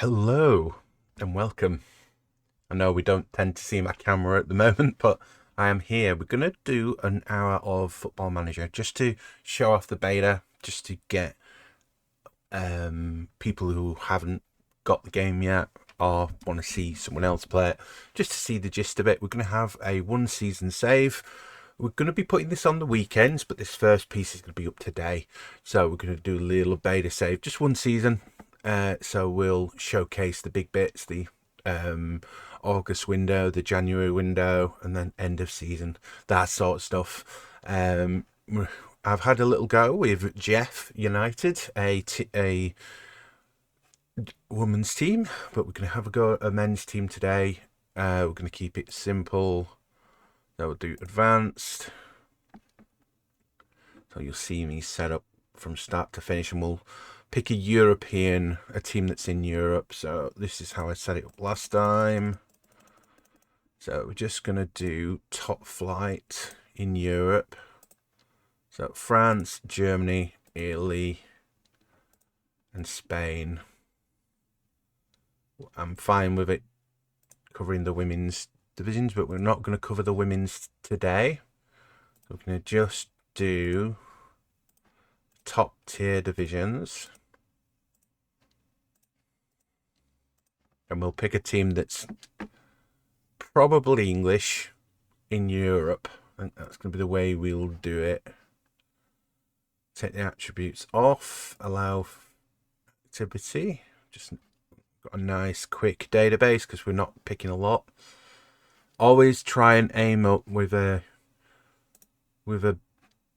Hello and welcome. I know we don't tend to see my camera at the moment, but I am here. We're going to do an hour of Football Manager just to show off the beta, just to get people who haven't got the game yet or want to see someone else play it, just to see the gist of it. We're going to have a one season save. We're going to be putting this on the weekends, but this first piece is going to be up today. So we're going to do a little beta save, just one season. So we'll showcase the big bits, the August window, the January window, and then end of season, that sort of stuff. I've had a little go with Jeff United, a women's team, but we're going to have a go at a men's team today. We're going to keep it simple. So we'll do advanced. So you'll see me set up from start to finish, and we'll pick a team that's in Europe. So this is how I set it up last time. So we're just going to do top flight in Europe. So France, Germany, Italy, and Spain. I'm fine with it covering the women's divisions, but we're not going to cover the women's today. So we're going to just do top tier divisions. And we'll pick a team that's probably English in Europe. I think that's going to be the way we'll do it. Take the attributes off, allow activity. Just got a nice quick database because we're not picking a lot. Always try and aim up with a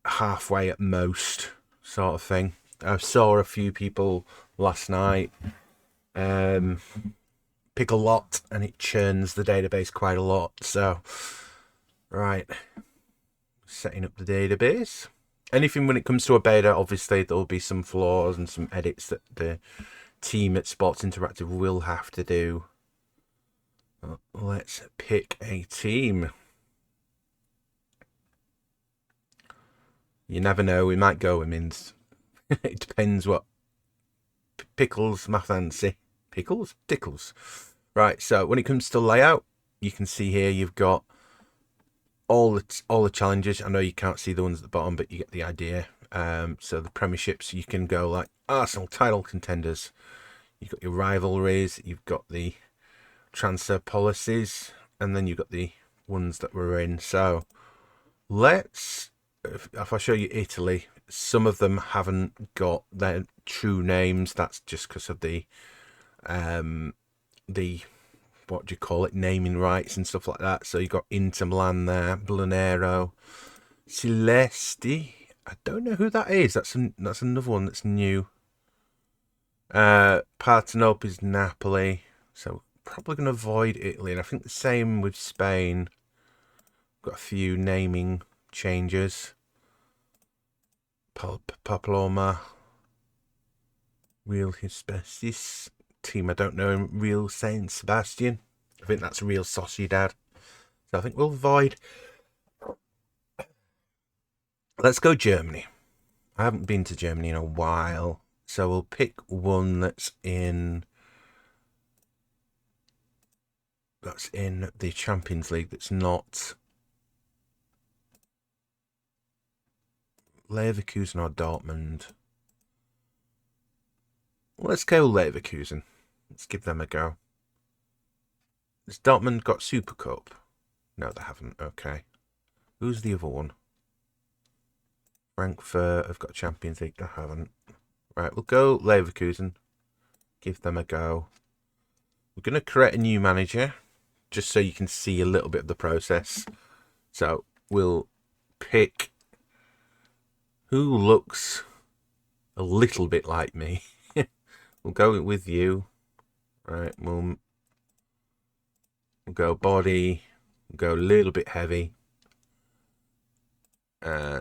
halfway at most sort of thing. I saw a few people last night pick a lot, and it churns the database quite a lot. So, right, setting up the database. Anything when it comes to a beta, obviously there'll be some flaws and some edits that the team at Sports Interactive will have to do. Let's pick a team. You never know, we might go women's. It depends what pickles my fancy. Pickles? Tickles. Right, so when it comes to layout, you can see here you've got all the challenges. I know you can't see the ones at the bottom, but you get the idea. So the premierships, you can go like Arsenal title contenders. You've got your rivalries, you've got the transfer policies, and then you've got the ones that we're in. So if I show you Italy, some of them haven't got their true names. That's just because of the what do you call it, naming rights and stuff like that. So you got Inter Milan there, Blanero, Celesti. I don't know who that is. That's another one that's new. Partenope is Napoli. So probably going to avoid Italy, and I think the same with Spain. Got a few naming changes. Papaloma, Real Hispasis. Team I don't know, Real Saint Sebastian. I think that's Real Sociedad. So I think we'll avoid. Let's go Germany. I haven't been to Germany in a while, so we'll pick one that's in the Champions League. That's not Leverkusen or Dortmund. Let's go Leverkusen. Let's give them a go. Has Dortmund got Super Cup? No, they haven't. Okay. Who's the other one? Frankfurt have got Champions League. They haven't. Right, we'll go Leverkusen. Give them a go. We're going to create a new manager, just so you can see a little bit of the process. So we'll pick who looks a little bit like me. We'll go with you. Right, we'll go body. We'll go a little bit heavy.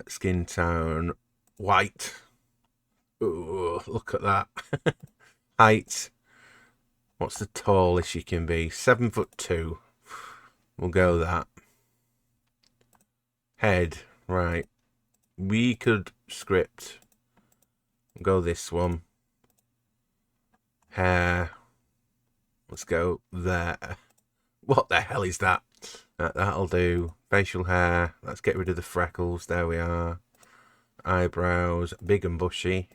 Skin tone white. Ooh, look at that. Height. What's the tallest you can be? 7'2". We'll go that. Head. Right. We could script. Go this one. Hair. Let's go there. What the hell is that? That'll do. Facial hair. Let's get rid of the freckles. There we are. Eyebrows. Big and bushy.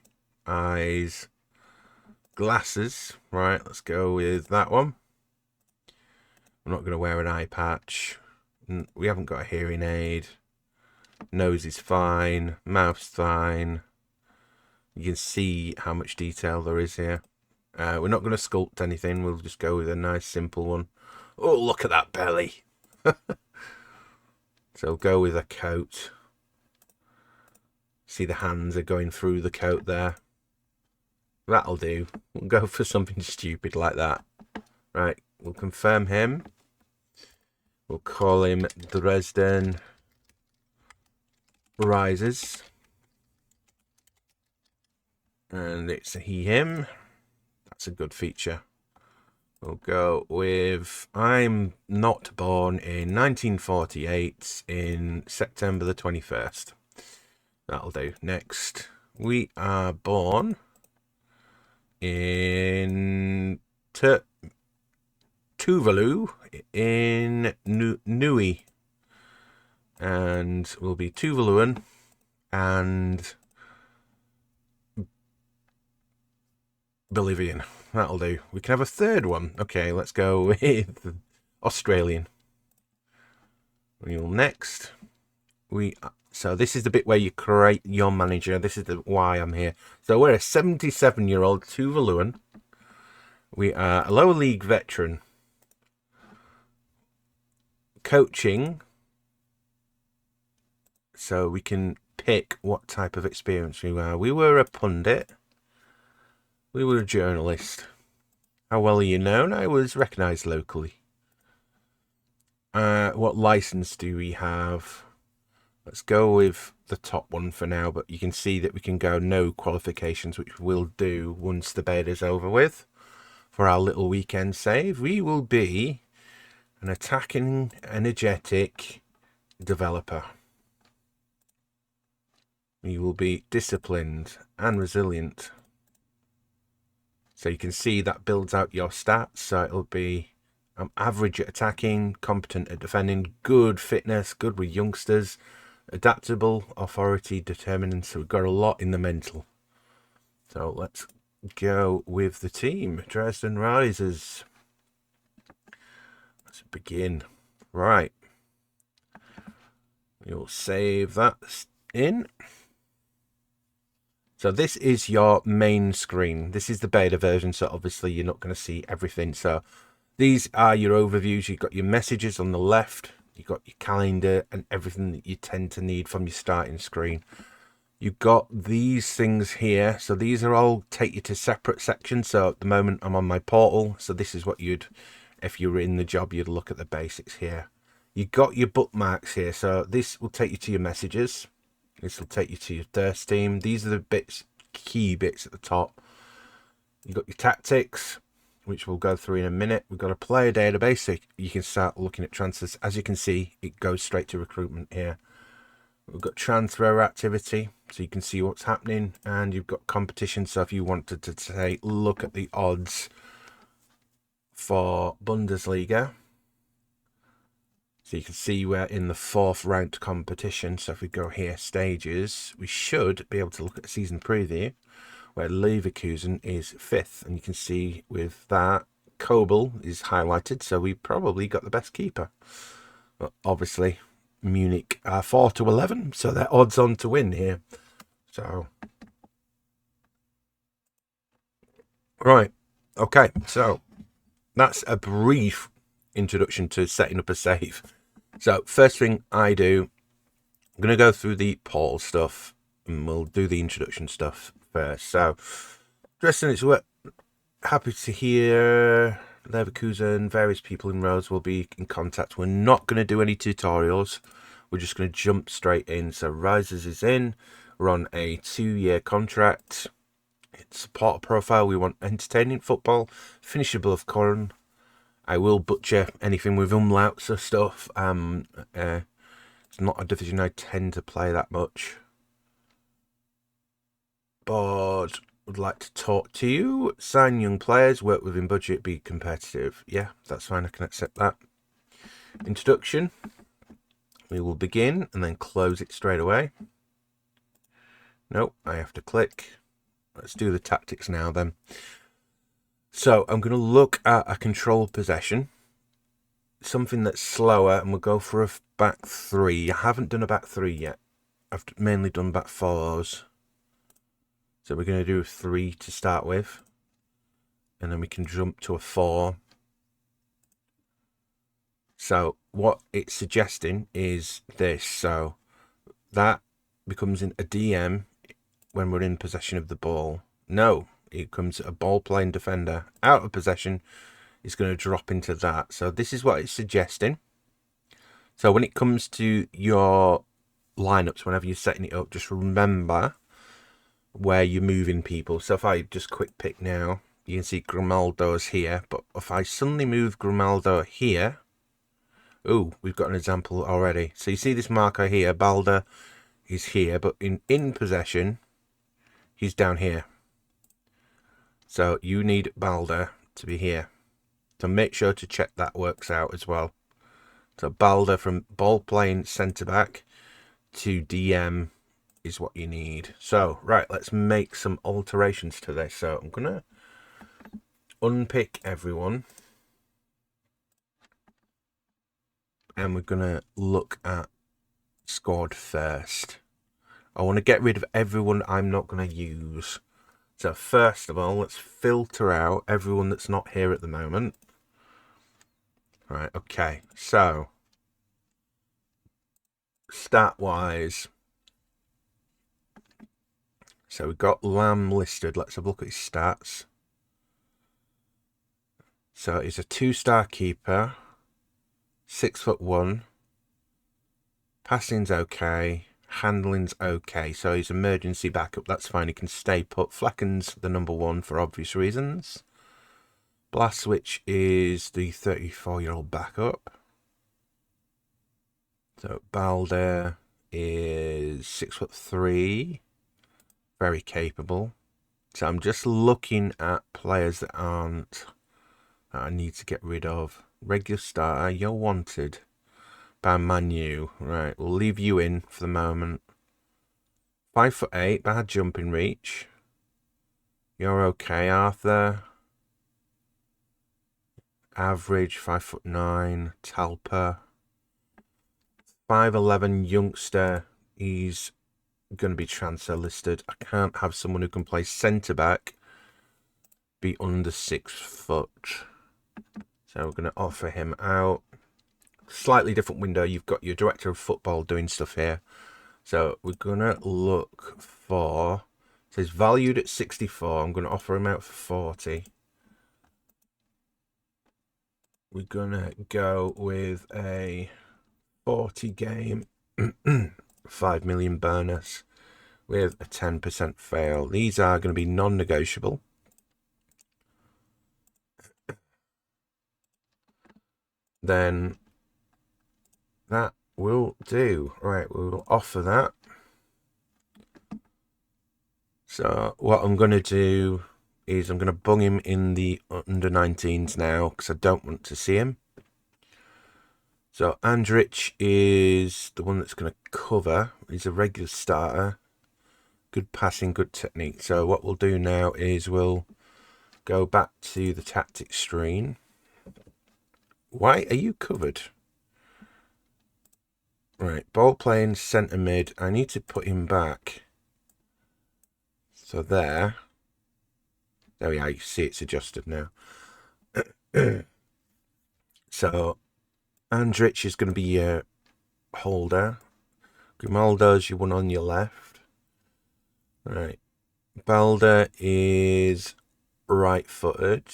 Eyes. Glasses. Right, let's go with that one. I'm not going to wear an eye patch. We haven't got a hearing aid. Nose is fine. Mouth's fine. You can see how much detail there is here. We're not going to sculpt anything. We'll just go with a nice simple one. Oh, look at that belly. So we'll go with a coat. See the hands are going through the coat there. That'll do. We'll go for something stupid like that. Right, we'll confirm him. We'll call him Dresden Rises. And it's a he, him. That's a good feature. We'll go with, I'm not born in 1948 in September the 21st. That'll do. Next, we are born in Tuvalu in Nui. And we'll be Tuvaluan and Bolivian. That'll do. We can have a third one. Okay, let's go with Australian. Next, so this is the bit where you create your manager. This is why I'm here. So we're a 77-year-old Tuvaluan. We are a lower league veteran. Coaching. So we can pick what type of experience we are. We were a pundit. We were a journalist. How well are you known? I was recognised locally. What license do we have? Let's go with the top one for now, but you can see that we can go no qualifications, which we'll do once the beta's over with. For our little weekend save, we will be an attacking, energetic developer. We will be disciplined and resilient. So you can see that builds out your stats. So it'll be average at attacking, competent at defending, good fitness, good with youngsters, adaptable, authority, determined. So we've got a lot in the mental. So let's go with the team. Dresden Risers. Let's begin. Right. We'll save that in. So this is your main screen. This is the beta version, so obviously you're not going to see everything. So these are your overviews. You've got your messages on the left. You've got your calendar and everything that you tend to need from your starting screen. You've got these things here. So these are all take you to separate sections. So at the moment I'm on my portal. So this is what you'd, if you were in the job, you'd look at the basics here. You've got your bookmarks here. So this will take you to your messages. This will take you to your thirst team. These are the bits, key bits at the top. You've got your tactics, which we'll go through in a minute. We've got a player database, so you can start looking at transfers. As you can see, it goes straight to recruitment here. We've got transfer activity, so you can see what's happening. And you've got competition, so if you wanted to say, look at the odds for Bundesliga. So you can see we're in the 4th ranked competition. So if we go here, stages, we should be able to look at a season preview where Leverkusen is 5th. And you can see with that, Kobel is highlighted. So we probably got the best keeper. But obviously, Munich are 4-11. So they're odds on to win here. So, right. Okay. So that's a brief introduction to setting up a save. So first thing I do, I'm going to go through the portal stuff and we'll do the introduction stuff first. So Dresden, it's happy to hear Leverkusen, various people in rows will be in contact. We're not going to do any tutorials. We're just going to jump straight in. So Rises is in. We're on a 2-year contract. It's supporter profile. We want entertaining football, finishable of current. I will butcher anything with umlauts or stuff. It's not a division I tend to play that much. But would like to talk to you. Sign young players, work within budget, be competitive. Yeah, that's fine. I can accept that. Introduction. We will begin and then close it straight away. Nope, I have to click. Let's do the tactics now then. So I'm going to look at a control possession. Something that's slower, and we'll go for a back three. I haven't done a back three yet. I've mainly done back fours. So we're going to do a 3 to start with. And then we can jump to a 4. So what it's suggesting is this. So that becomes a DM when we're in possession of the ball. No, it comes a ball playing defender out of possession is going to drop into that. So this is what it's suggesting. So when it comes to your lineups, whenever you're setting it up, just remember where you're moving people. So if I just quick pick now, you can see Grimaldo's here, but if I suddenly move Grimaldo here, oh, we've got an example already. So you see this marker here, Balder is here, but in possession, he's down here. So you need Balder to be here. So make sure to check that works out as well. So Balder from ball playing centre back to DM is what you need. So, right, let's make some alterations to this. So I'm going to unpick everyone. And we're going to look at squad first. I want to get rid of everyone I'm not going to use. So first of all, let's filter out everyone that's not here at the moment. Right, okay. So, stat-wise, so we've got Lamb listed. Let's have a look at his stats. So he's a 2-star keeper, 6'1". Passing's okay, handling's okay. So he's emergency backup. That's fine. He can stay put. Flacken's the number 1 for obvious reasons. Blaswich is the 34-year-old backup. So Balder is 6'3". Very capable. So I'm just looking at players that I need to get rid of. Regular starter, you're wanted by Manu. Right, we'll leave you in for the moment. 5'8", bad jumping reach. You're okay, Arthur. Average, 5'9". Talpa. 5'11", youngster. He's going to be transfer listed. I can't have someone who can play centre back be under 6 foot. So we're going to offer him out. Slightly different window. You've got your director of football doing stuff here. So we're going to look for, it says valued at 64. I'm going to offer him out for 40. We're going to go with a 40 game, 5 million bonus with a 10% fail. These are going to be non-negotiable. Then that will do. Right, we will offer that. So what I'm going to do is I'm going to bung him in the under-19s now because I don't want to see him. So Andrich is the one that's going to cover. He's a regular starter. Good passing, good technique. So what we'll do now is we'll go back to the tactics screen. Why are you covered? Right, ball playing centre mid. I need to put him back. So there. There we are. You see it's adjusted now. So Andrich is going to be your holder. Grimaldo's your one on your left. Right. Balder is right-footed.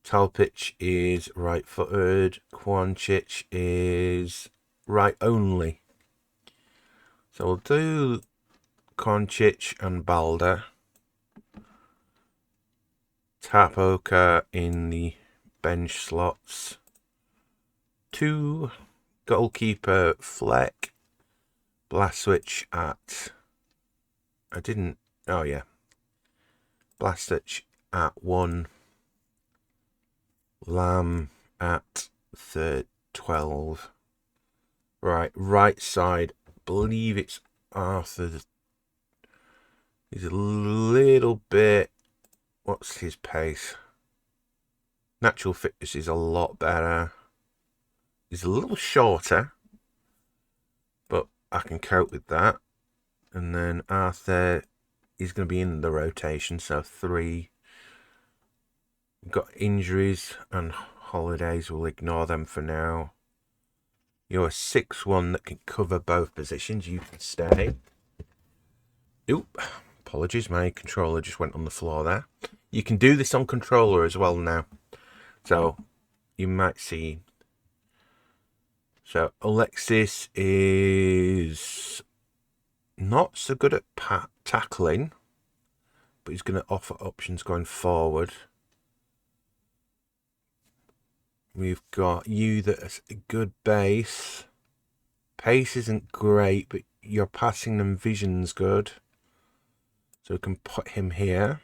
Talpic is right-footed. Kwanchich is right only. So we'll do Kwanchich and Balder. Tapoka in the bench slots. 2 goalkeeper Fleck. Blaswich at... oh yeah. Blastich at 1. Lamb at 12. Right side. I believe it's Arthur. He's a little bit... What's his pace? Natural fitness is a lot better. He's a little shorter, but I can cope with that. And then Arthur is going to be in the rotation, so 3. We've got injuries and holidays. We'll ignore them for now. You're a 6-1 that can cover both positions. You can stay. Oop. Apologies, my controller just went on the floor there. You can do this on controller as well now. So, you might see. So, Alexis is not so good at tackling, but he's going to offer options going forward. We've got you that's a good base. Pace isn't great, but your passing and vision's good. So we can put him here.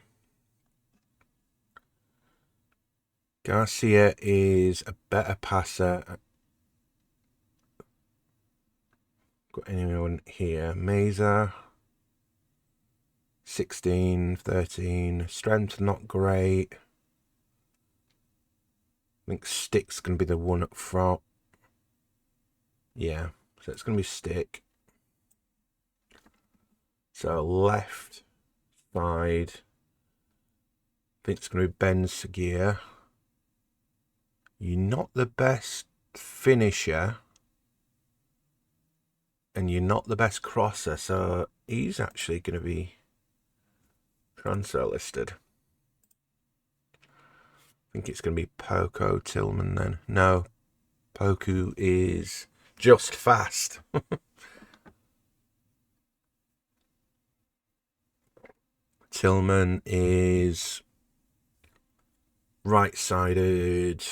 Garcia is a better passer. Got anyone here? Meza. 16, 13. Strength not great. I think Stick's going to be the one up front. Yeah, so it's going to be Stick. So left side. I think it's going to be Ben Seguir. You're not the best finisher. And you're not the best crosser. So he's actually going to be transfer listed. I think it's going to be Poco Tillman then. No, Poku is just fast. Tillman is right-sided.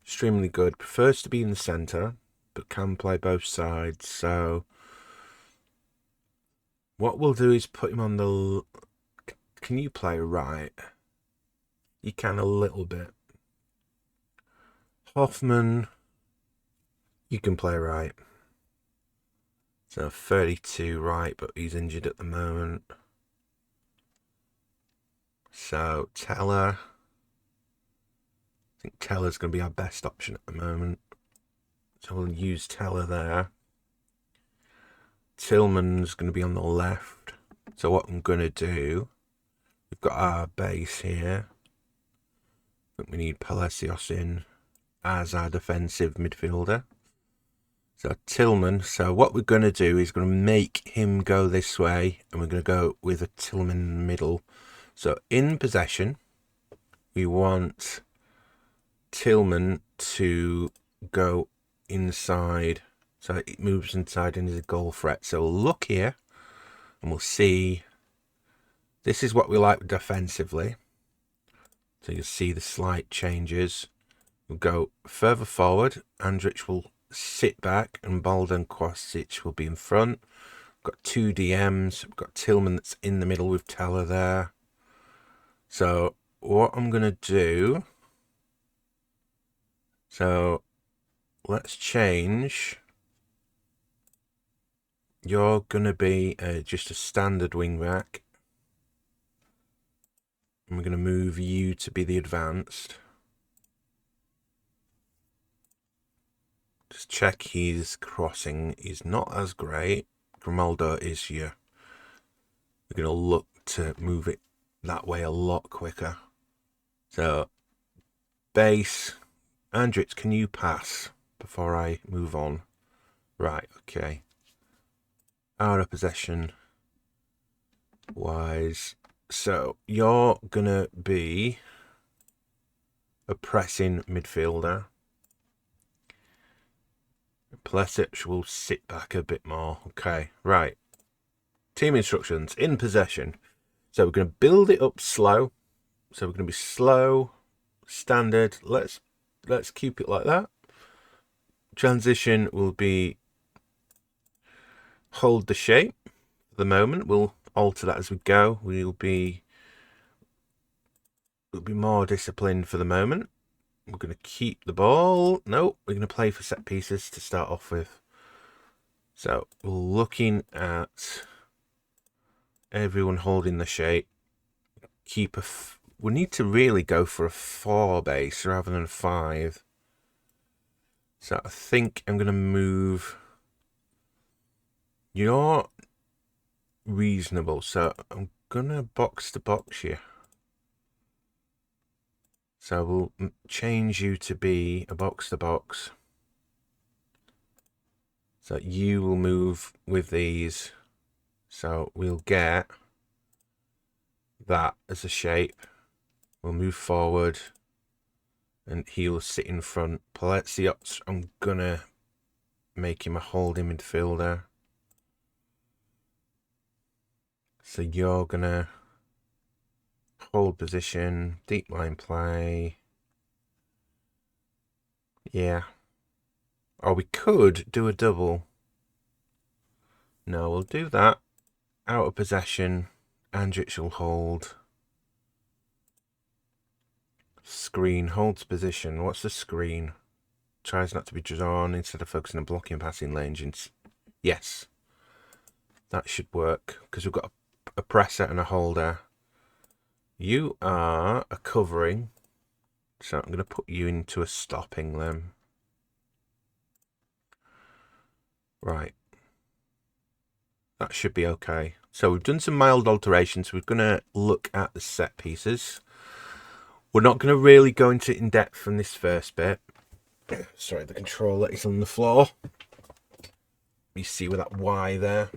Extremely good. Prefers to be in the centre, but can play both sides. So what we'll do is put him on the... Can you play right? You can a little bit. Hoffman, you can play right. So 32 right, but he's injured at the moment. So Teller. I think Teller's going to be our best option at the moment. So we'll use Teller there. Tillman's going to be on the left. So what I'm going to do, we've got our base here. I think we need Palacios in as our defensive midfielder. So Tillman, so what we're going to do is going to make him go this way, and we're going to go with a Tillman in the middle. So in possession, we want Tillman to go inside, so it moves inside and is a goal threat. So we'll look here, and we'll see, this is what we like defensively. So you'll see the slight changes. We'll go further forward. Andrich will sit back and Baldan Kostic will be in front. We've got 2 DMs. We've got Tillman that's in the middle with Teller there. So what I'm going to do... So let's change. You're going to be just a standard wing back. And we're going to move you to be the advanced. Just check his crossing is not as great. Grimaldo is here. We're going to look to move it that way a lot quicker. So, base. Andritz, can you pass before I move on? Right, okay. Out of possession wise. So, you're going to be a pressing midfielder. Pulisic will sit back a bit more. Okay, right. Team instructions. In possession. So, we're going to build it up slow. So, we're going to be slow, standard. Let's keep it like that. Transition will be hold the shape. For the moment, we'll alter that as we go. We'll be more disciplined for the moment. We're going to keep the ball. No, we're going to play for set pieces to start off with. So we're looking at everyone holding the shape. We need to really go for a 4 base rather than a 5. So I think I'm going to move. You're reasonable, so I'm going to box to box you. So we'll change you to be a box to box. So you will move with these. So we'll get that as a shape. We'll move forward and he'll sit in front. Paletziots, I'm gonna make him a holding midfielder. So you're gonna hold position, deep line play. Yeah. Or we could do a double. No, we'll do that. Out of possession. Andrich will hold. Screen holds position. What's the screen? Tries not to be drawn instead of focusing on blocking and passing lanes. Yes. That should work because we've got a presser and a holder. You are a covering. So I'm going to put you into a stopping them. Right. That should be okay. So we've done some mild alterations. We're going to look at the set pieces. We're not going to really go into in depth from this first bit. Sorry, the controller is on the floor. You see with that Y there.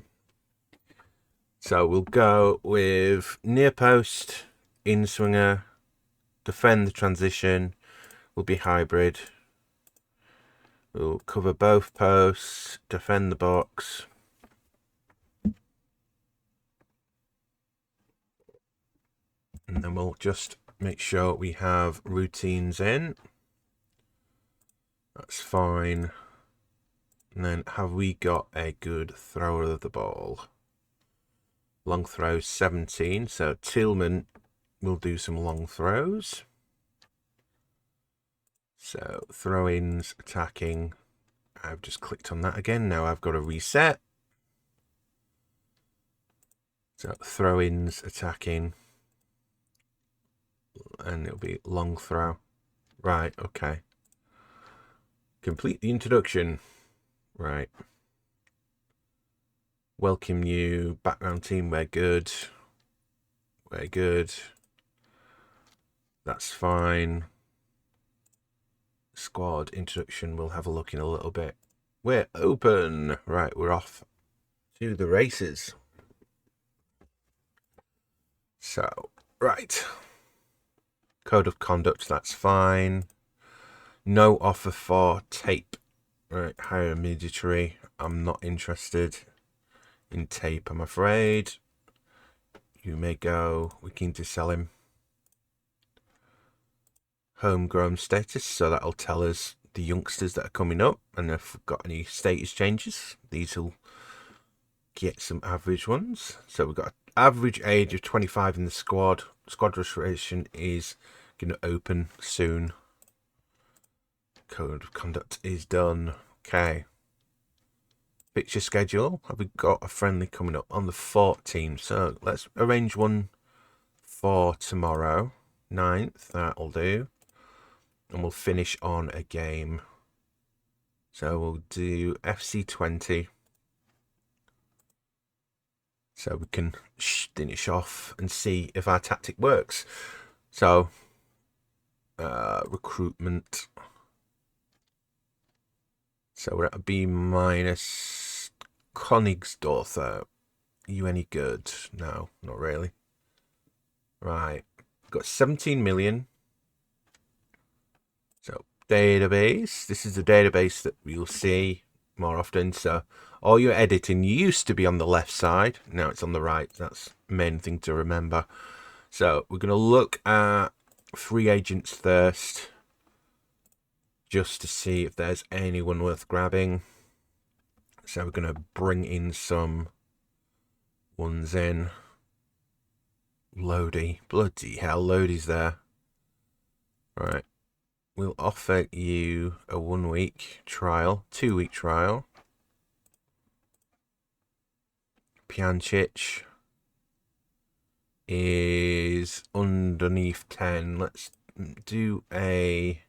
So we'll go with near post, in swinger, defend the transition. Will be hybrid. We'll cover both posts, defend the box. And then we'll just make sure we have routines in. That's fine. And then have we got a good thrower of the ball? Long throws 17. So Tillman will do some long throws. So throw-ins, attacking. I've just clicked on that again. Now I've got to reset. So throw-ins, attacking. And it'll be long throw. Right, okay. Complete the introduction. Right. Welcome you. Background team, we're good. We're good. That's fine. Squad introduction, we'll have a look in a little bit. We're open. Right, we're off to the races. So, right. Code of conduct, that's fine. No offer for tape. Right, higher military. I'm not interested in tape, I'm afraid. You may go. We're keen to sell him. Homegrown status, so that'll tell us the youngsters that are coming up, and if we've got any status changes, these will get some average ones. So we've got an average age of 25 in the squad. Squad registration is going to open soon. Code of conduct is done. Okay. Picture schedule. Have we got a friendly coming up on the 14th? So let's arrange one for tomorrow. 9th, that'll do. And we'll finish on a game. So we'll do FC20. So we can finish off and see if our tactic works. So, recruitment. So we're at a B minus. Königsdorf. Are you any good? No, not really. Right. We've got 17 million. So, database. This is the database that we'll see more often. So, all your editing used to be on the left side. Now it's on the right. That's the main thing to remember. So, we're going to look at free agents first. Just to see if there's anyone worth grabbing. So, we're going to bring in some ones in. Lodi. Bloody hell, Lodi's there. Right. We'll offer you a 1 week trial, 2 week trial. Pjancic is underneath 10. Let's do a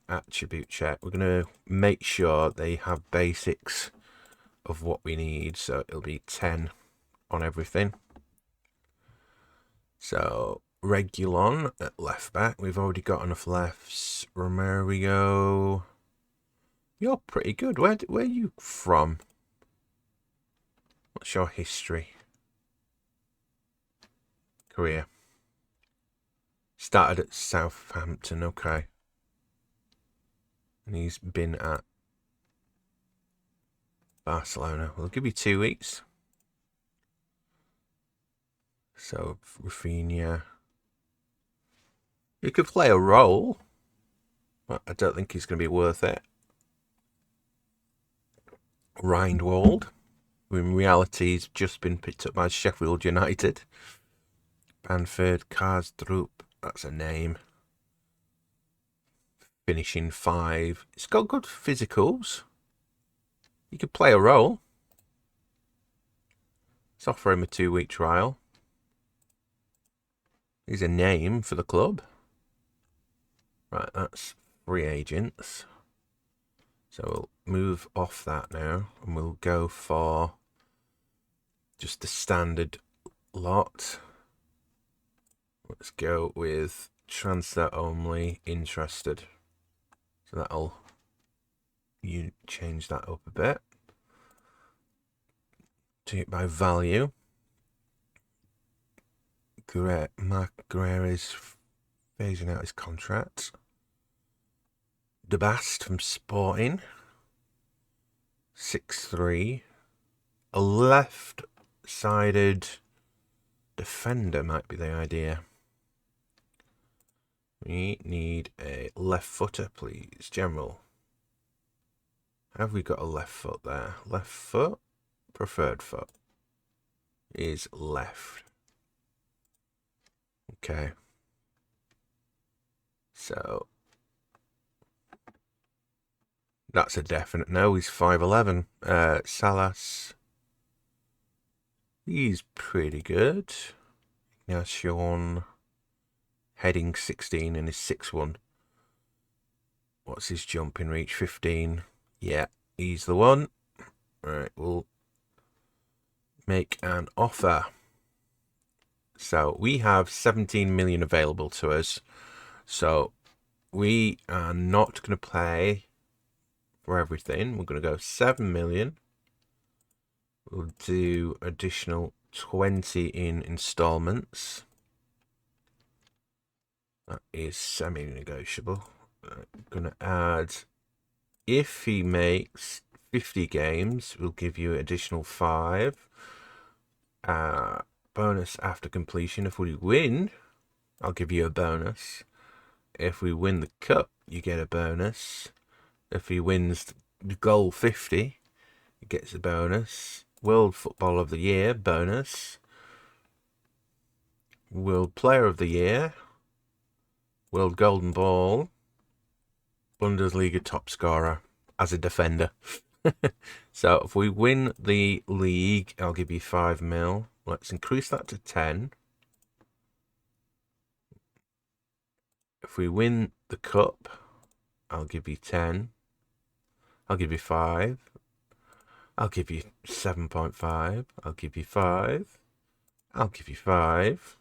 attribute check. We're going to make sure they have basics of what we need, so it'll be 10 on everything. So Regulon at left back, we've already got enough lefts. Romario, you're pretty good. Where are you from? What's your history? Career. Started at Southampton, okay. And he's been at Barcelona. We'll give you 2 weeks. So, Rafinha. He could play a role, but I don't think he's going to be worth it. Rindwald, who in reality has just been picked up by Sheffield United. Banford, Karsdrup, that's a name. Finishing 5. It's got good physicals. He could play a role. Let's offer him a 2 week trial. He's a name for the club. Right, that's free agents. So we'll move off that now and we'll go for just the standard lot. Let's go with transfer only, interested. So that'll, you change that up a bit. Take it by value. Great. Mark Guerrero is phasing out his contract. De Bast from Sporting. 6'3". A left-sided defender might be the idea. We need a left footer, please. General. Have we got a left foot there? Left foot? Preferred foot is left. Okay. So that's a definite no. He's 5'11". Salas. He's pretty good. Now Sean. Heading 16 and is 6'1". What's his jumping reach? 15. Yeah, he's the one. Right, we'll make an offer. So we have 17 million available to us. So we are not going to pay for everything. We're going to go 7 million. We'll do additional 20 in installments. That is semi-negotiable. I'm going to add, if he makes 50 games, we'll give you an additional 5. Bonus after completion. If we win, I'll give you a bonus. If we win the cup, you get a bonus. If he wins the goal 50, he gets a bonus. World Football of the Year, bonus. World Player of the Year. World Golden Ball. Bundesliga top scorer as a defender. So if we win the league, I'll give you 5 mil. Let's increase that to 10. If we win the cup, I'll give you 10. I'll give you 5. I'll give you 7.5. I'll give you 5. I'll give you 5.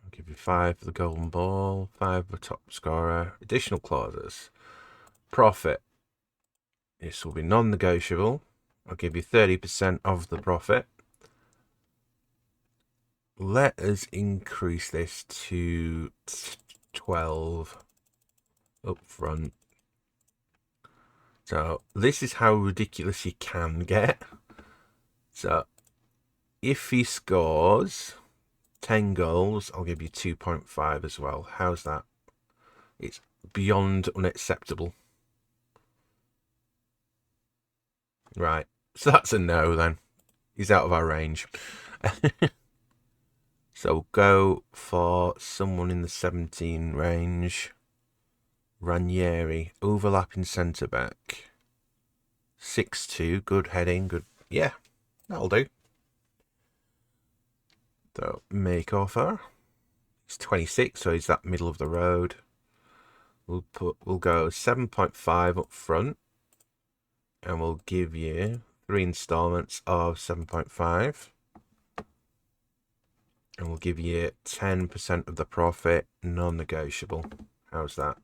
I'll give you 5 for the golden ball. 5 for the top scorer. Additional clauses. Profit. This will be non-negotiable. I'll give you 30% of the profit. Let us increase this to 12 up front. So this is how ridiculous you can get. So if he scores 10 goals, I'll give you 2.5 as well. How's that? It's beyond unacceptable. Right. So that's a no then. He's out of our range. So go for someone in the 17 range. Ranieri, overlapping centre back. 6'2", good heading, good. Yeah, that'll do. So make offer. He's 26, so he's that middle of the road. We'll go 7.5 up front, and we'll give you 3 installments of 7.5. And we'll give you 10% of the profit, non-negotiable. How's that?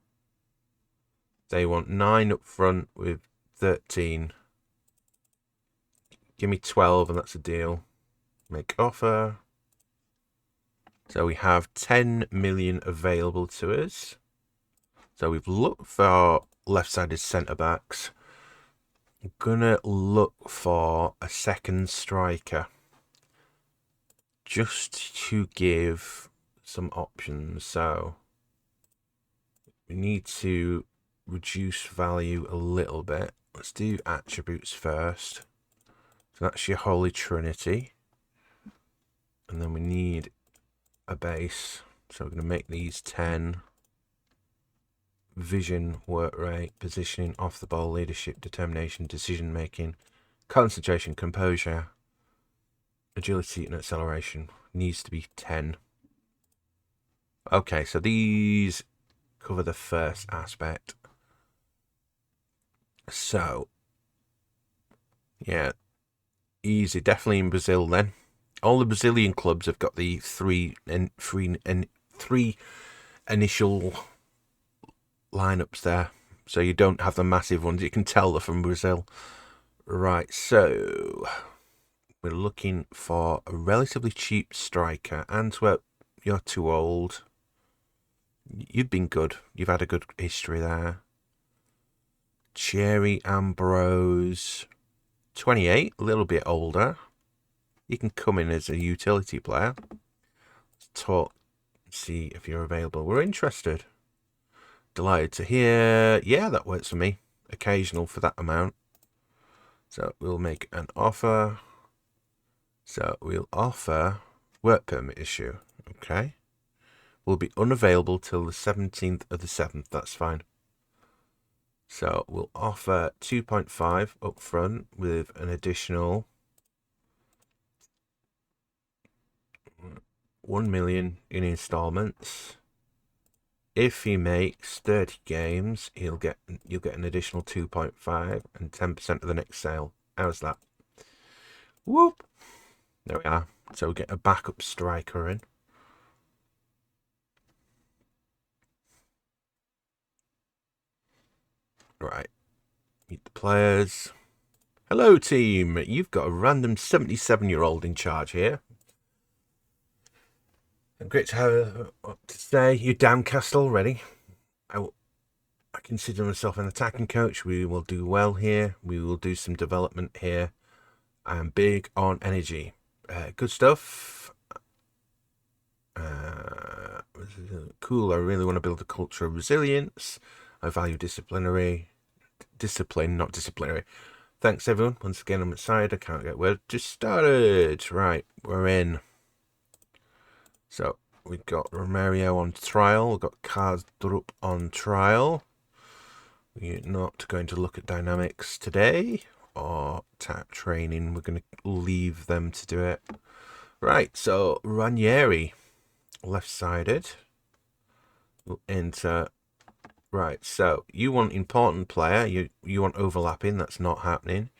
They want 9 up front with 13. Give me 12 and that's a deal. Make offer. So we have 10 million available to us. So we've looked for left-sided centre-backs. I'm going to look for a second striker, just to give some options. So we need to reduce value a little bit. Let's do attributes first. So that's your Holy Trinity. And then we need a base. So we're going to make these 10. Vision, work rate, positioning, off the ball, leadership, determination, decision making, concentration, composure, agility and acceleration. Needs to be 10. Okay, so these cover the first aspect. So yeah, easy. Definitely in Brazil then. All the Brazilian clubs have got the three initial lineups there, so you don't have the massive ones. You can tell they're from Brazil. Right, so we're looking for a relatively cheap striker. Antwerp, you're too old. You've been good. You've had a good history there. Cherry Ambrose, 28, a little bit older. You can come in as a utility player. Let's talk, see if you're available. We're interested. Delighted to hear. Yeah, that works for me. Occasional for that amount. So we'll make an offer. So we'll offer work permit issue. Okay. Will be unavailable till the 17th of the 7th. That's fine. So we'll offer 2.5 up front with an additional 1 million in installments. If he makes 30 games, you'll get an additional 2.5 and 10% of the next sale. How's that? Whoop! There we are. So we get a backup striker in. Right. Meet the players. Hello, team. You've got a random 77-year-old in charge here. Great to have what to say. You're downcast already. I consider myself an attacking coach. We will do well here. We will do some development here. I'm big on energy. Good stuff. Cool. I really want to build a culture of resilience. I value discipline, not disciplinary. Thanks, everyone. Once again, I'm excited. I can't get word. Just started. Right, we're in. So we've got Romario on trial. We've got Karsdrup on trial. We're not going to look at dynamics today or tap training. We're going to leave them to do it. Right, so Ranieri, left-sided. We'll enter. Right, so you want important player. You want overlapping. That's not happening.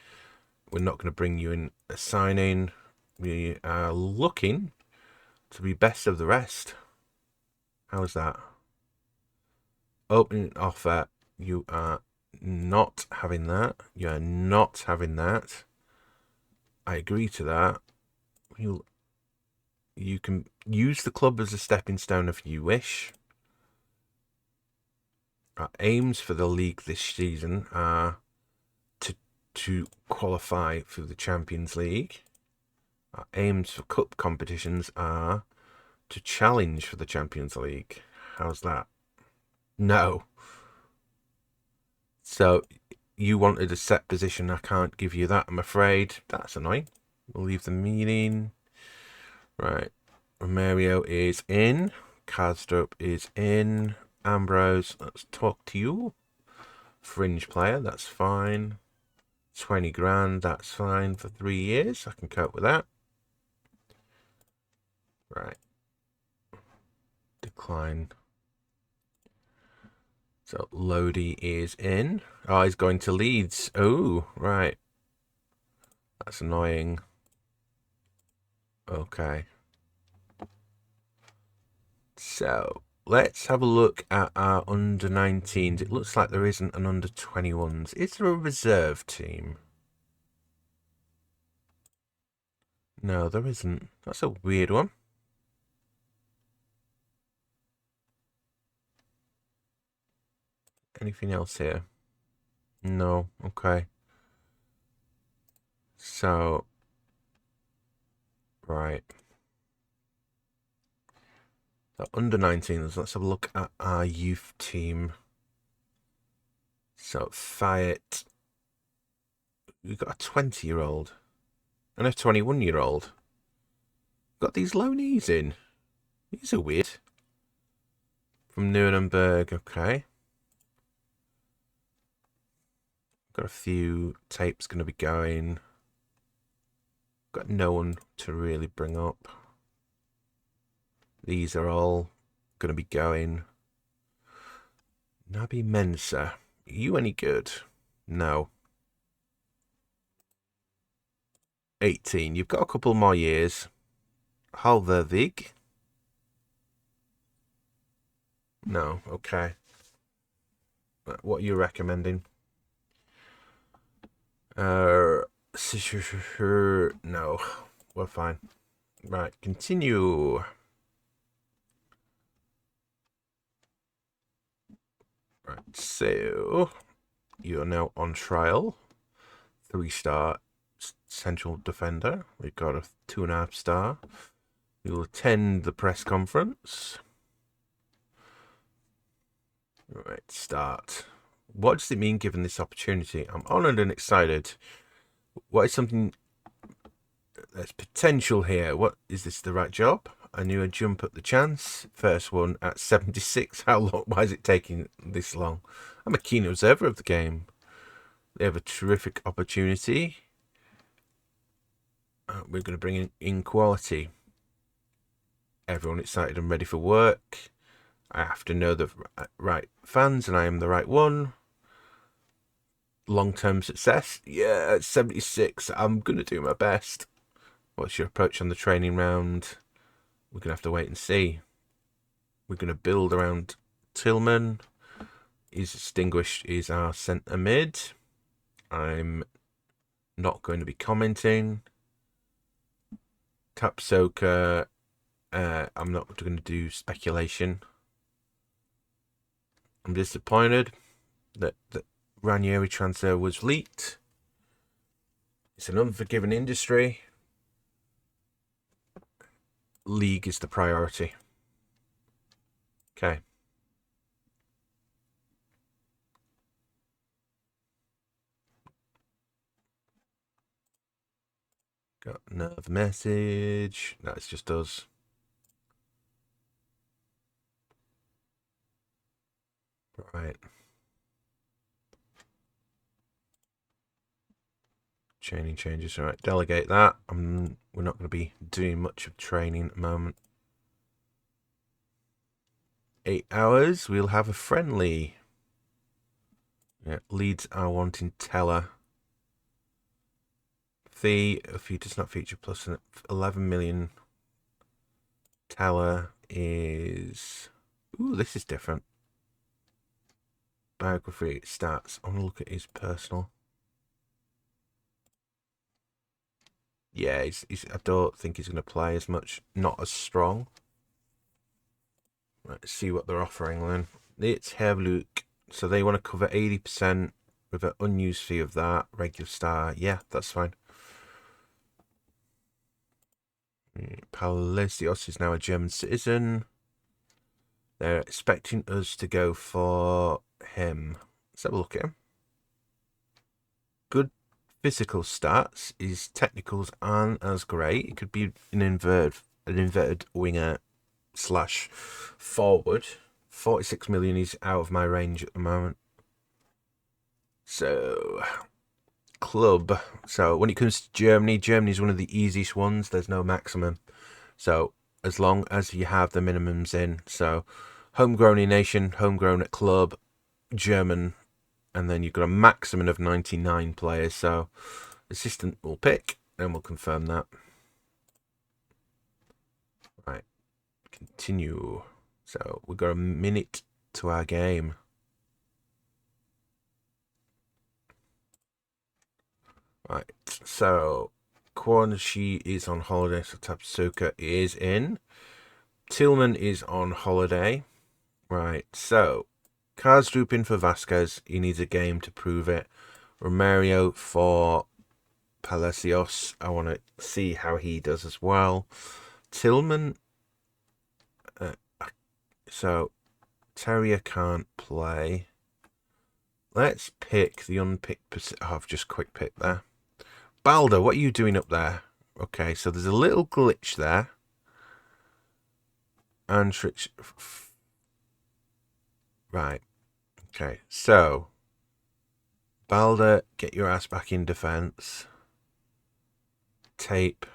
We're not going to bring you in a signing. We are looking to be best of the rest. How's that? Opening offer. You are not having that. You are not having that. I agree to that. You can use the club as a stepping stone if you wish. Our aims for the league this season are to qualify for the Champions League. Our aims for cup competitions are to challenge for the Champions League. How's that? No. So you wanted a set position. I can't give you that, I'm afraid. That's annoying. We'll leave the meeting. Right. Romario is in. Karsdorp is in. Ambrose, let's talk to you. Fringe player, that's fine. 20 grand, that's fine for 3 years. I can cope with that. Right. Decline. So Lodi is in. Oh, he's going to Leeds. Oh, right. That's annoying. Okay. So let's have a look at our under 19s. It looks like there isn't an under 21s. Is there a reserve team? No, there isn't. That's a weird one. Anything else here? No. Okay. So, right. So under 19s, let's have a look at our youth team. So, Fayette. We've got a 20-year-old and a 21-year-old. Got these loanees in. These are weird. From Nuremberg, okay. Got a few tapes going to be going. Got no one to really bring up. These are all going to be going. Nabi Mensah. Are you any good? No. 18. You've got a couple more years. Halvervig. No. Okay. What are you recommending? No. We're fine. Right. Continue. Right. So you're now on trial. 3-star central defender. We've got a 2.5 star. You'll attend the press conference. Right, start. What does it mean given this opportunity? I'm honoured and excited. What is something there's potential here? What is this the right job? I knew I'd jump at the chance. First one at 76. How long? Why is it taking this long? I'm a keen observer of the game. They have a terrific opportunity. We're going to bring in quality. Everyone excited and ready for work. I have to know the right fans, and I am the right one. Long-term success? Yeah, at 76. I'm going to do my best. What's your approach on the training round? We're going to have to wait and see. We're going to build around Tillman. He's distinguished. He's our centre mid. I'm not going to be commenting. Tapsoka. I'm not going to do speculation. I'm disappointed that the Ranieri transfer was leaked. It's an unforgiving industry. League is the priority. Okay. Got another message. No, it's just us. Right. Training changes. All right. Delegate that. We're not going to be doing much of training at the moment. 8 hours. We'll have a friendly. Yeah. Leeds are wanting Teller. Fee, if he does not feature plus 11 million. Teller is. Ooh, this is different. Biography stats. I want to look at his personal. Yeah, I don't think he's going to play as much. Not as strong. Let's see what they're offering then. Let's have a look. So they want to cover 80% with an unused fee of that. Regular star. Yeah, that's fine. Palacios is now a German citizen. They're expecting us to go for him. Let's have a look at him. Good physical stats. His technicals aren't as great. It could be an an inverted winger slash forward. 46 million is out of my range at the moment. So, club. So, when it comes to Germany, Germany's one of the easiest ones. There's no maximum. So, as long as you have the minimums in. So, homegrown in nation, homegrown at club, German, and then you've got a maximum of 99 players. So, assistant will pick, and we'll confirm that. Right, continue. So, we've got a minute to our game. Right, so Kwanshi is on holiday, so Tapsuka is in. Tillman is on holiday. Right, so Karsdrup in for Vasquez. He needs a game to prove it. Romario for Palacios. I want to see how he does as well. Tillman. So Terrier can't play. Let's pick the unpicked. Oh, I've just quick picked there. Balder, what are you doing up there? Okay, so there's a little glitch there. Antrich. Right. Okay, so Balder, get your ass back in defense. Tape.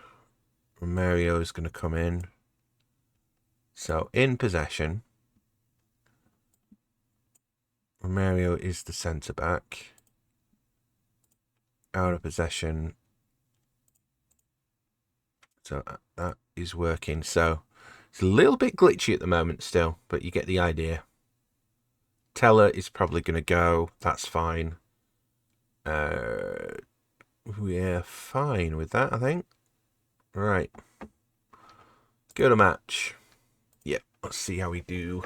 Romario is going to come in. So in possession, Romario is the centre back. Out of possession. So that is working. So it's a little bit glitchy at the moment still, but you get the idea. Teller is probably going to go. That's fine. We're fine with that, I think. Right. Go to match. Yep, let's see how we do.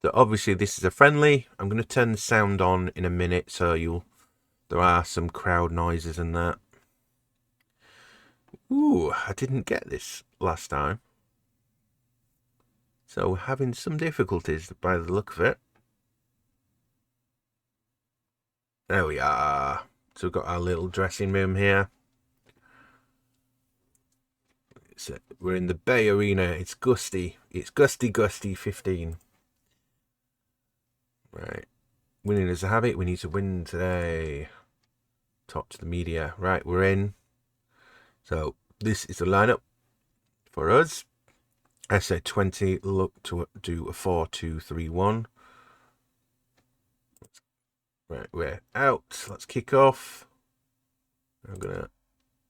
So obviously this is a friendly. I'm going to turn the sound on in a minute, so there are some crowd noises and that. Ooh, I didn't get this last time. So we're having some difficulties by the look of it. There we are. So we've got our little dressing room here. We're in the Bay Arena. It's gusty. It's gusty 15. Right. Winning is a habit. We need to win today. Talk to the media. Right, we're in. So this is the lineup for us. I said 20. Look to do a 4-2-3-1. Right, we're out. Let's kick off. I'm going to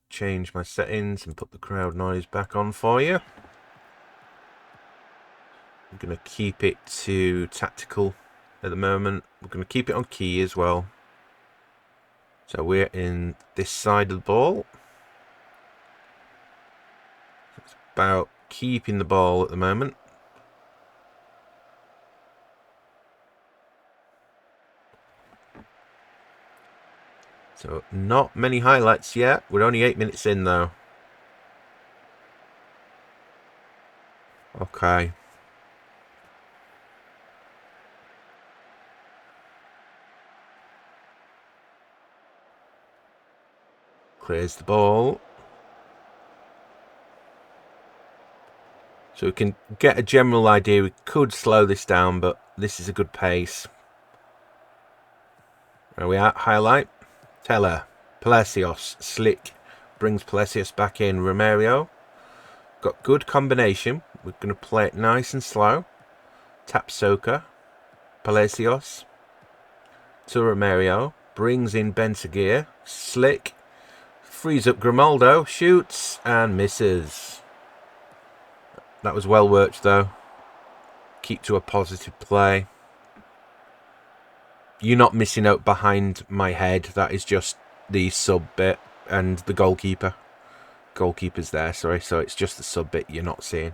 change my settings and put the crowd noise back on for you. I'm going to keep it to tactical at the moment. We're going to keep it on key as well. So we're in this side of the ball. It's about keeping the ball at the moment. So not many highlights yet. We're only 8 minutes in though. Okay. Clears the ball. So we can get a general idea. We could slow this down, but this is a good pace. Where are we at? Highlight. Teller. Palacios. Slick. Brings Palacios back in. Romario. Got good combination. We're going to play it nice and slow. Tapsoka. Palacios. To Romario. Brings in Bentagear. Slick. Frees up Grimaldo. Shoots and misses. That was well worked though. Keep to a positive play. You're not missing out behind my head. That is just the sub bit and the goalkeeper. Goalkeeper's there, sorry. So it's just the sub bit you're not seeing.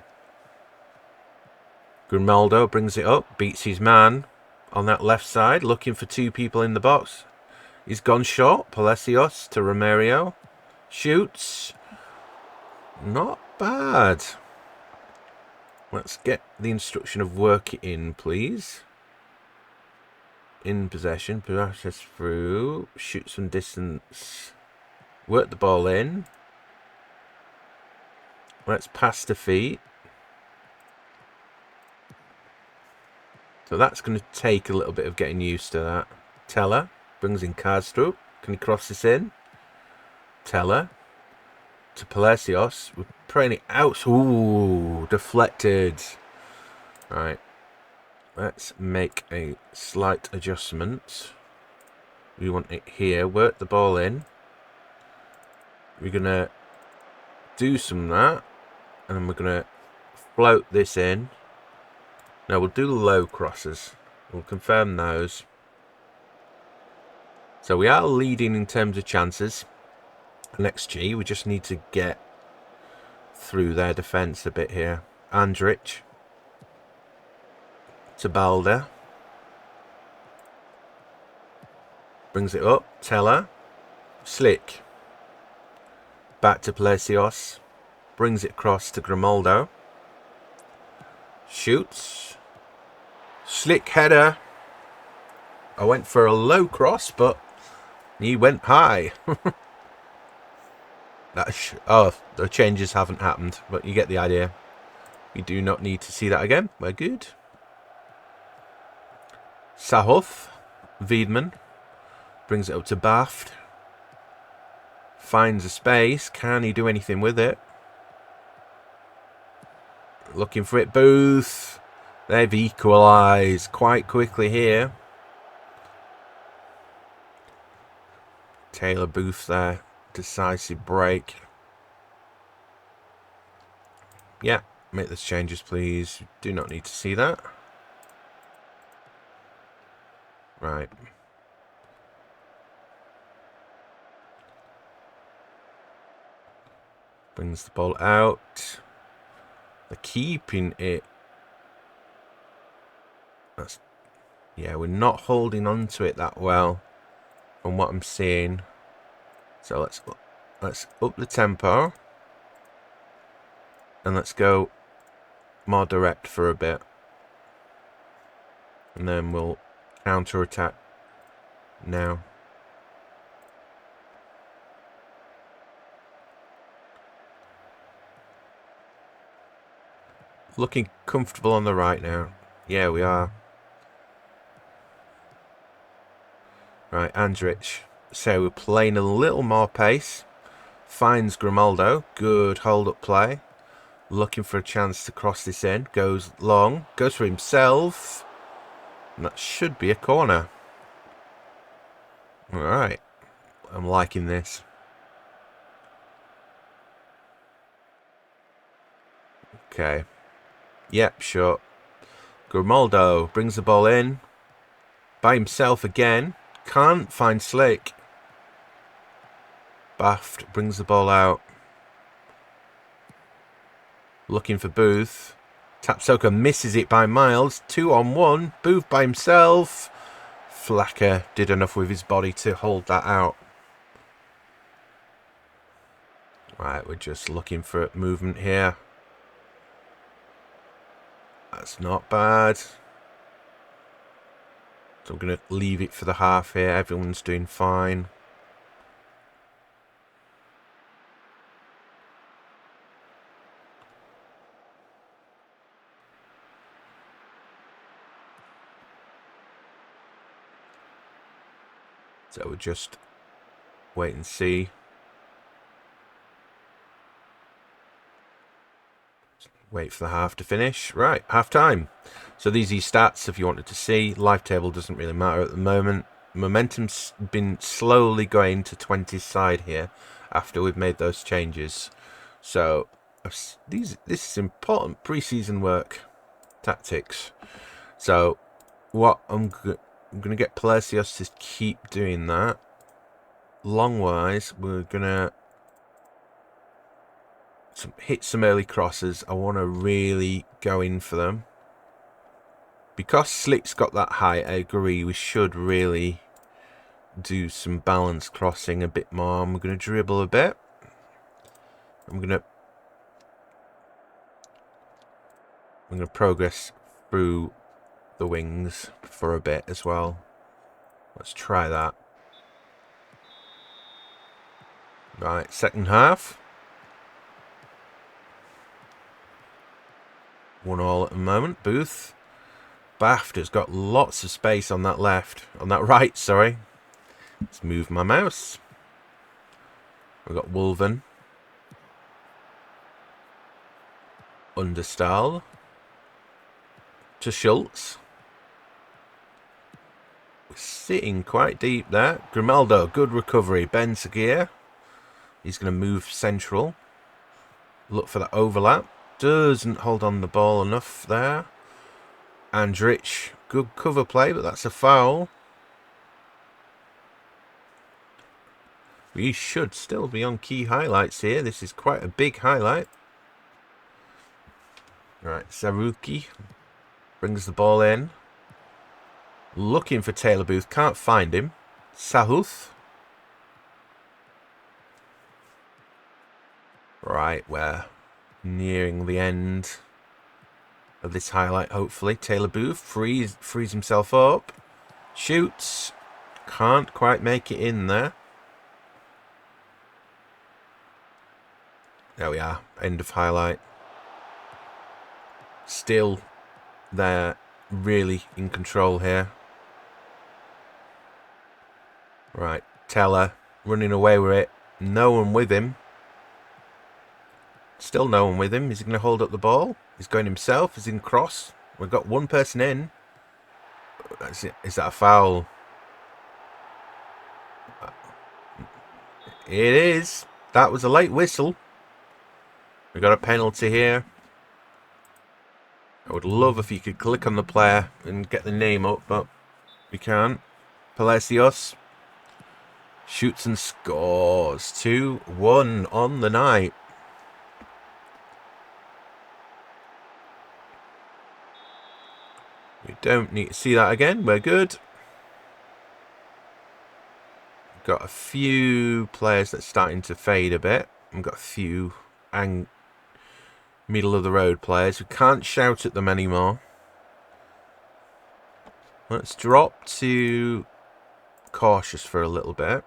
Grimaldo brings it up. Beats his man on that left side. Looking for two people in the box. He's gone short. Palacios to Romario. Shoots. Not bad. Let's get the instruction of work it in, please. In possession, process through, shoot some distance, work the ball in. Let's pass to feet. So that's going to take a little bit of getting used to that. Teller brings in Kastrup. Can he cross this in? Teller to Palacios. We're praying it out. Ooh, deflected. Right. Let's make a slight adjustment. We want it here. Work the ball in. We're going to do some of that. And then we're going to float this in. Now we'll do the low crosses. We'll confirm those. So we are leading in terms of chances. Next G, we just need to get through their defence a bit here. Andrich to Balder. Brings it up. Teller. Slick. Back to Palacios. Brings it across to Grimaldo. Shoots. Slick header. I went for a low cross, but he went high. Oh, the changes haven't happened, but you get the idea. We do not need to see that again. We're good. Sahov. Wiedmann. Brings it up to Baft. Finds a space. Can he do anything with it? Looking for it. Booth. They've equalised quite quickly here. Taylor Booth there. Decisive break. Yeah, make those changes, please. Do not need to see that. Right. Brings the ball out. They're keeping it. Yeah, we're not holding on to it that well from what I'm seeing. So let's up the tempo. And let's go more direct for a bit. And then we'll counter-attack now. Looking comfortable on the right now. Yeah, we are. Right, Andrich. So we're playing a little more pace. Finds Grimaldo. Good hold-up play. Looking for a chance to cross this in. Goes long. Goes for himself. And that should be a corner. Alright. I'm liking this. Okay. Yep, sure. Grimaldo brings the ball in. By himself again. Can't find Slick. Baft brings the ball out. Looking for Booth. Tapsoka misses it by miles. 2-on-1. Booth by himself. Flacker did enough with his body to hold that out. Right, we're just looking for movement here. That's not bad. So I'm going to leave it for the half here. Everyone's doing fine. So we'll just wait and see. Wait for the half to finish. Right, half time. So these are your stats if you wanted to see. Live table doesn't really matter at the moment. Momentum's been slowly going to 20's side here after we've made those changes. So this is important pre-season work tactics. So what I'm going to get Palacios to keep doing that. Long-wise, we're going to hit some early crosses. I want to really go in for them. Because Slick's got that height, I agree, we should really do some balanced crossing a bit more. I'm going to dribble a bit. I'm going to progress through the wings for a bit as well. Let's try that. Right, second half. 1-1 at the moment. Booth. BAFTA's got lots of space on that left. On that right, sorry. Let's move my mouse. We've got Wolven. Understahl. To Schultz. We're sitting quite deep there. Grimaldo, good recovery. Ben Seguir. He's going to move central. Look for the overlap. Doesn't hold on the ball enough there. Andrich, good cover play, but that's a foul. We should still be on key highlights here. This is quite a big highlight. Right, Saruki brings the ball in. Looking for Taylor Booth, can't find him. Sahuth. Right, we're nearing the end of this highlight, hopefully. Taylor Booth frees himself up. Shoots. Can't quite make it in there. There we are. End of highlight. Still, they're really in control here. Right. Teller running away with it. No one with him. Still no one with him. Is he going to hold up the ball? He's going himself. He's in cross. We've got one person in. Is that a foul? It is. That was a late whistle. We've got a penalty here. I would love if you could click on the player and get the name up, but we can't. Palacios shoots and scores. 2-1 on the night. We don't need to see that again. We're good. Got a few players that's starting to fade a bit. We've got a few middle of the road players. We can't shout at them anymore. Let's drop to cautious for a little bit.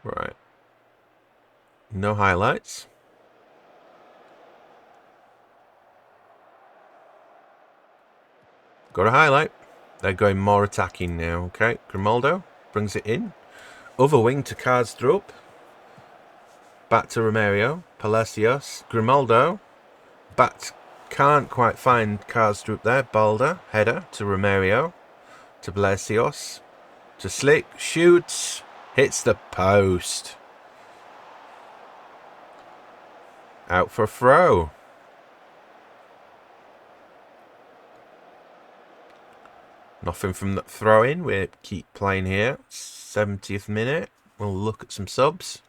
Right. No highlights. Got a highlight. They're going more attacking now. Okay. Grimaldo brings it in. Other wing to Karsdrup. Back to Romario. Palacios. Grimaldo. Back. Can't quite find Karsdrup there. Balder. Header to Romario. To Palacios. To Slick. Shoots. Hits the post. Out for a throw. Nothing from that throw in. We keep playing here. 70th minute. We'll look at some subs.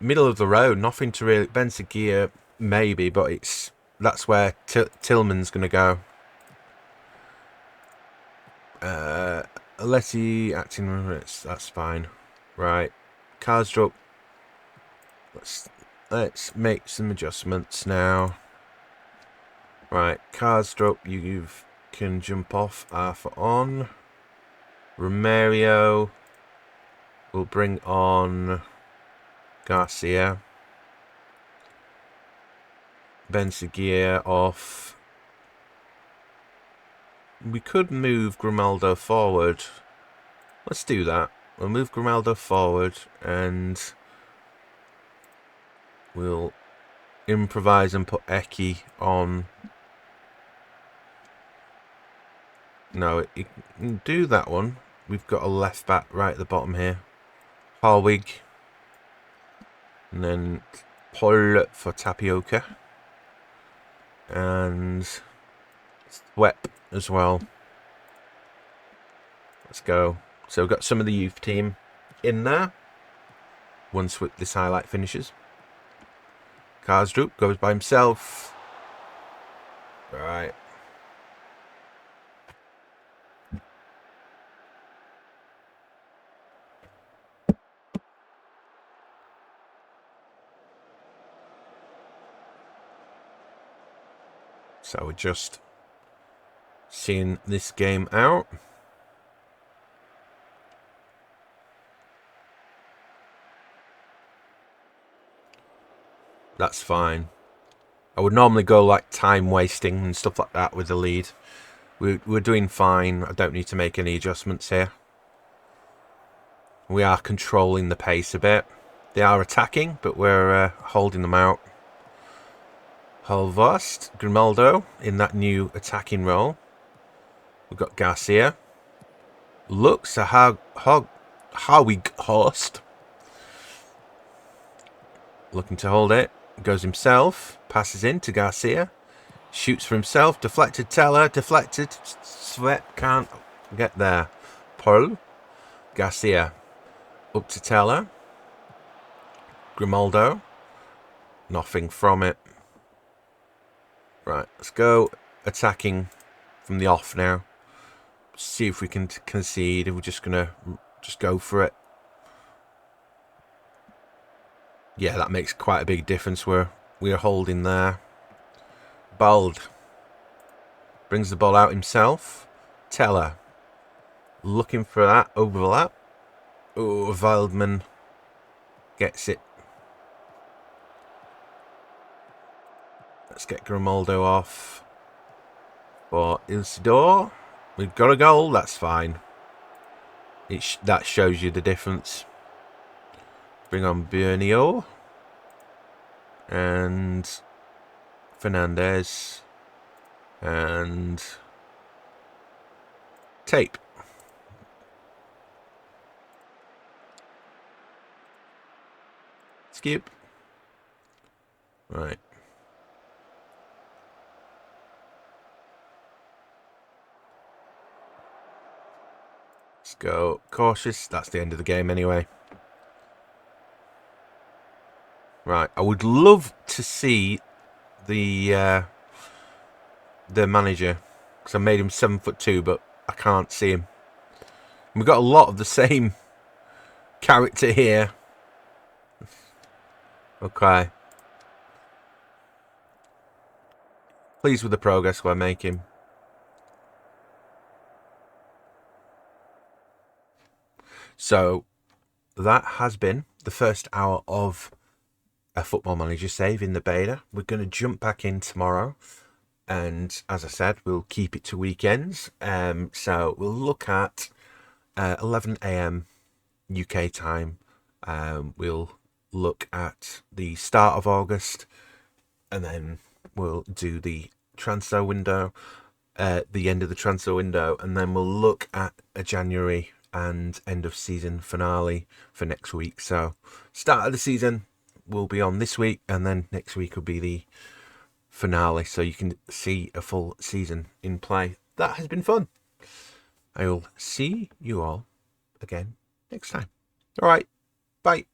Middle of the road. Nothing to really. Ben Seguir, maybe, but that's where Tillman's going to go. Alessi acting. That's fine. Right. Karsdrup. Let's make some adjustments now. Right. Karsdrup, you can jump off. Arthur on. Romario. We'll bring on Garcia. Ben Seguir off. We could move Grimaldo forward. Let's do that. We'll move Grimaldo forward and we'll improvise and put Eki on. No, you can do that one. We've got a left back right at the bottom here. Harwig. And then Paul for Tapioca. And Wep as well. Let's go. So we've got some of the youth team in there. Once this highlight finishes. Karsdrup goes by himself. Right. So we're just seeing this game out. That's fine. I would normally go like time wasting and stuff like that with the lead. We're doing fine. I don't need to make any adjustments here. We are controlling the pace a bit. They are attacking, but we're holding them out. Holvost, Grimaldo in that new attacking role. We've got Garcia. Looks a Howie Horst. Looking to hold it. Goes himself. Passes in to Garcia. Shoots for himself. Deflected Teller. Deflected. Sweat can't get there. Paul. Garcia. Up to Teller. Grimaldo. Nothing from it. Right, let's go attacking from the off now. See if we can concede. We're just going to go for it. Yeah, that makes quite a big difference. We're holding there. Bald brings the ball out himself. Teller looking for that overlap. Oh, Wildman gets it. Let's get Grimaldo off. For Ilsidor. We've got a goal. That's fine. That shows you the difference. Bring on Bernio. And Fernandez. And Tape. Skip. Right. Let's go cautious. That's the end of the game anyway. Right. I would love to see the manager, because I made him 7'2", but I can't see him. We've got a lot of the same character here. Okay. Pleased with the progress we're making. So that has been the first hour of a Football Manager save in the beta. We're going to jump back in tomorrow. And as I said, we'll keep it to weekends. So we'll look at 11 a.m. UK time. We'll look at the start of August. And then we'll do the transfer window. The end of the transfer window. And then we'll look at a January and end of season finale for next week. So start of the season will be on this week. And then next week will be the finale, so you can see a full season in play. That has been fun. I will see you all again next time. All right, bye.